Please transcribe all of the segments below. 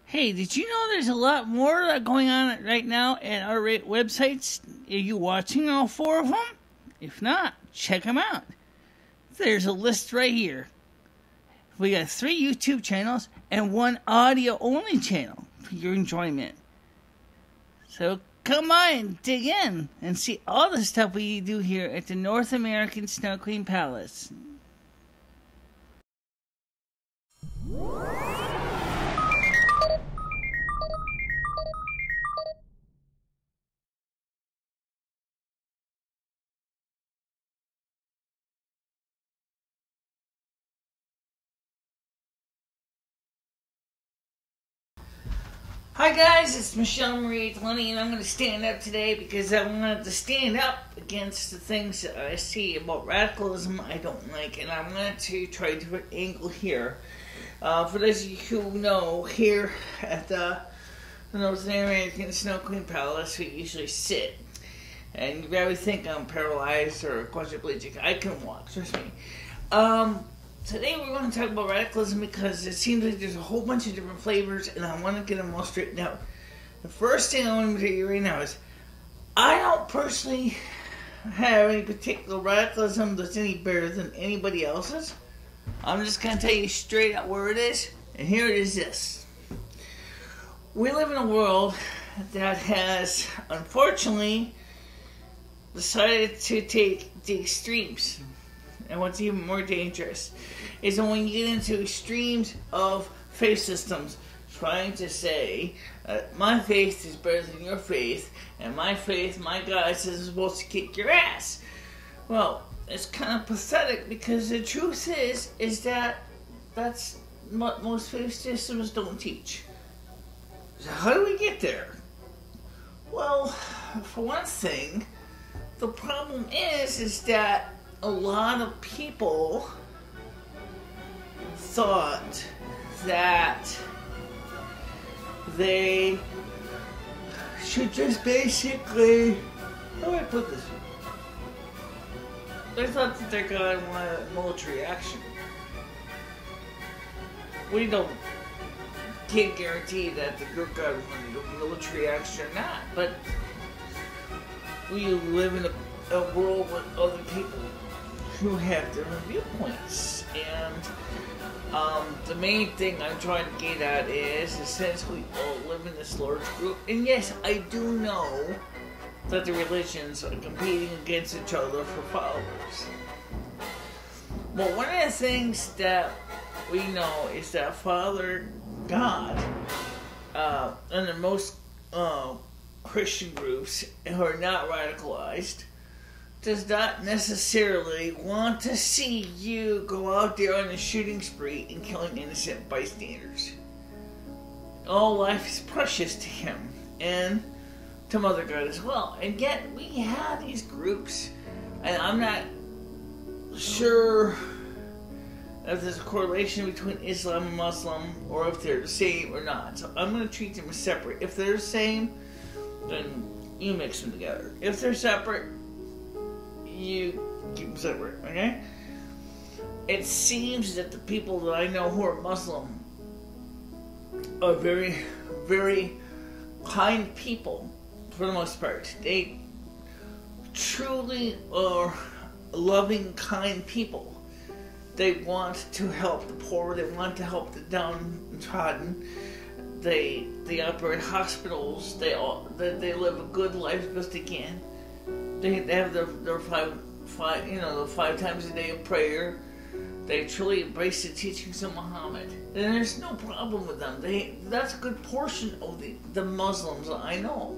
Hey, did you know there's a lot more going on right now at our websites? Are you watching all 4 of them? If not, check them out. There's a list right here. We got 3 YouTube channels and 1 audio-only channel for your enjoyment. So come on and dig in and see all the stuff we do here at the North American Snow Queen Palace. Hi guys, it's MicheleMarieDalene, and I'm going to stand up today because I wanted to stand up against the things that I see about radicalism I don't like, and I'm going to try a different angle here. For those of you who know, here at the North American Snow Queen Palace, we usually sit. And you probably think I'm paralyzed or quadriplegic. I can walk, trust me. Today we're going to talk about radicalism because it seems like there's a whole bunch of different flavors and I want to get them all straightened out. The first thing I want to tell you right now is I don't personally have any particular radicalism that's any better than anybody else's. I'm just going to tell you straight out where it is, and here it is this. We live in a world that has, unfortunately, decided to take the extremes. And what's even more dangerous is that when you get into extremes of faith systems, trying to say, my faith is better than your faith, and my faith, my God says is supposed to kick your ass. Well, it's kind of pathetic because the truth is that that's what most faith systems don't teach. So how do we get there? Well, for one thing, the problem is that a lot of people thought that they should just basically, how do I put this? They thought that their God wanted military action. We can't guarantee that the good God wanted military action or not, but we live in a world with other people who have different viewpoints, and the main thing I'm trying to get at is since we all live in this large group, and yes, I do know that the religions are competing against each other for followers. Well, one of the things that we know is that Father God, under most Christian groups who are not radicalized, does not necessarily want to see you go out there on a shooting spree and killing innocent bystanders. All life is precious to him and to Mother God as well. And yet we have these groups, and I'm not sure if there's a correlation between Islam and Muslim or if they're the same or not. So I'm going to treat them as separate. If they're the same, then you mix them together. If they're separate, you keep them separate, okay? It seems that the people that I know who are Muslim are very, very kind people for the most part. They truly are loving, kind people. They want to help the poor. They want to help the downtrodden. They operate hospitals. They live a good life as best they can. They have their five times a day of prayer. They truly embrace the teachings of Muhammad. And there's no problem with them. That's a good portion of the Muslims that I know.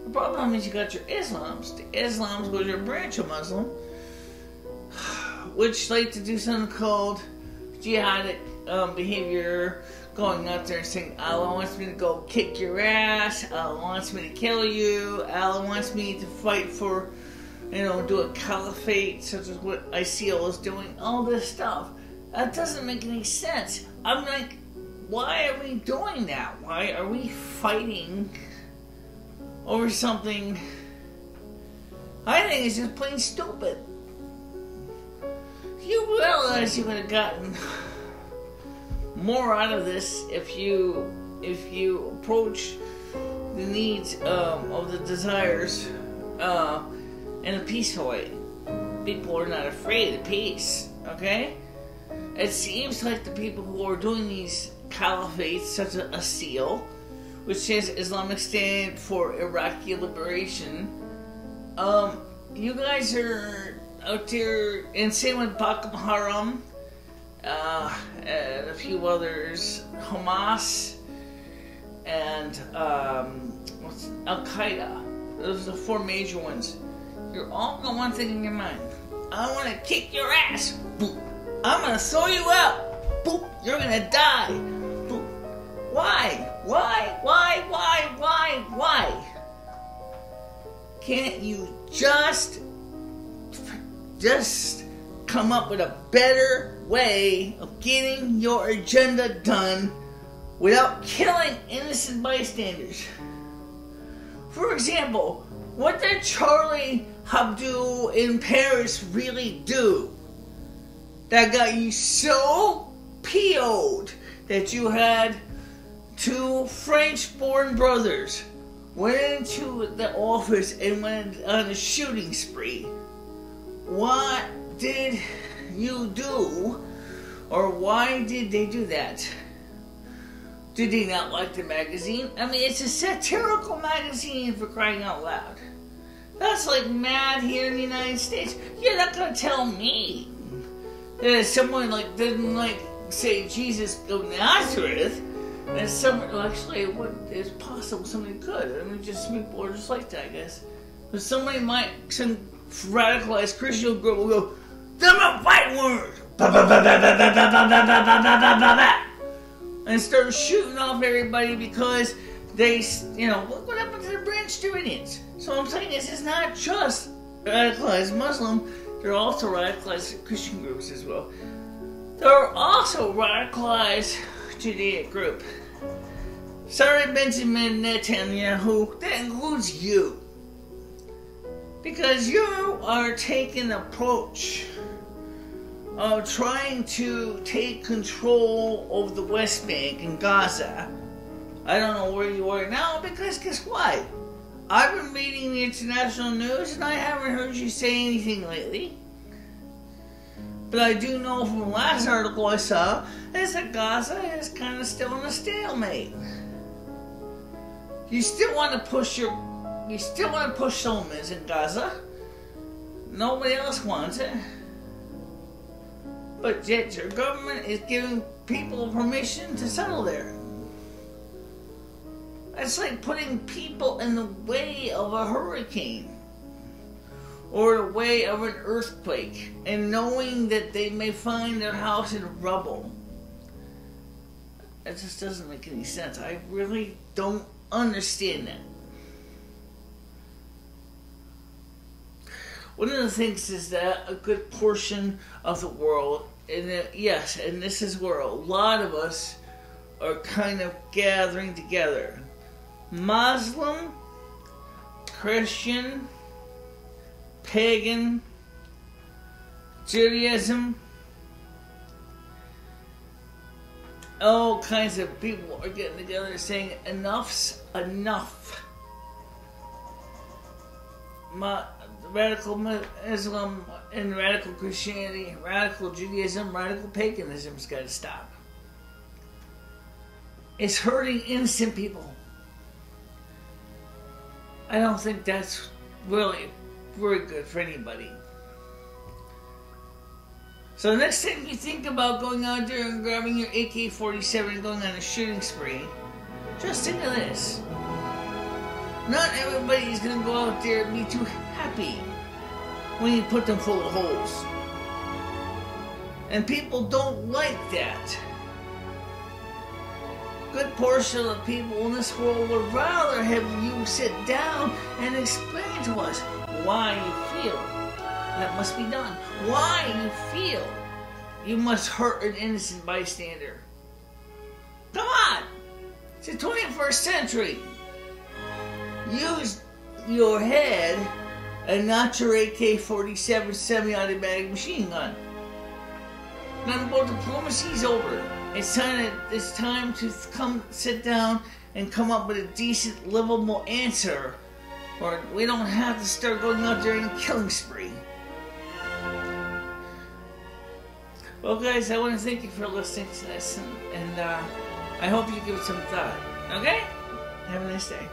The problem is you got your Islams. The Islams, which are a branch of Muslim, which like to do something called jihadic behavior, going out there and saying, Allah wants me to go kick your ass, Allah wants me to kill you, Allah wants me to fight for, do a caliphate, such as what ICL is doing, all this stuff. That doesn't make any sense. I'm like, why are we doing that? Why are we fighting over something I think it's just plain stupid? You realize you would have gotten more out of this if you approach the needs of the desires in a peaceful way. People are not afraid of peace, okay? It seems like the people who are doing these caliphates, such as ASEAL, which stands Islamic Stand for Iraqi Liberation, you guys are out there, and same with Boko Haram, and a few others, Hamas, and Al-Qaeda. Those are the four major ones. You're all got one thing in your mind. I want to kick your ass. Boop. I'm going to throw you out. Boop. You're going to die. Boop. Why? Can't you just come up with a better way of getting your agenda done without killing innocent bystanders? For example, what did Charlie Hebdo in Paris really do that got you so PO'd that you had two French-born brothers went into the office and went on a shooting spree? What did you do, or why did they do that? Did they not like the magazine? I mean, it's a satirical magazine, for crying out loud. That's like mad here in the United States. You're not gonna tell me that someone like didn't like say Jesus of Nazareth, and someone actually it's possible somebody could. I mean, just people are just like that, I guess. But somebody might, some radicalized Christian group will go, "Them a white word," and start shooting off everybody because they, look what happened to the Branch Davidians. So I'm saying this is not just radicalized Muslim, there are also radicalized Christian groups as well. There are also radicalized Judaic group. Sorry, Benjamin Netanyahu, that includes you. Because you are taking an approach of trying to take control of the West Bank and Gaza. I don't know where you are now, because guess what? I've been reading the international news and I haven't heard you say anything lately. But I do know from the last article I saw is that Gaza is kind of still in a stalemate. You still want to push settlements in Gaza. Nobody else wants it. But yet your government is giving people permission to settle there. It's like putting people in the way of a hurricane or the way of an earthquake and knowing that they may find their house in rubble. It just doesn't make any sense. I really don't understand that. One of the things is that a good portion of the world, and this is where a lot of us are kind of gathering together. Muslim, Christian, pagan, Judaism, all kinds of people are getting together saying enough's enough. Radical Islam and radical Christianity, radical Judaism, radical paganism's got to stop. It's hurting innocent people. I don't think that's really very good for anybody. So the next time you think about going out there and grabbing your AK-47 and going on a shooting spree, just think of this. Not everybody's going to go out there and be too happy when you put them full of holes. And people don't like that. Good portion of people in this world would rather have you sit down and explain to us why you feel that must be done. Why you feel you must hurt an innocent bystander. Come on! It's the 21st century. Use your head and not your AK-47 semi-automatic machine gun. None about diplomacy's over. It's time to come sit down and come up with a decent, livable answer, or we don't have to start going out there and killing spree. Well, guys, I want to thank you for listening to this, and I hope you give it some thought. Okay? Have a nice day.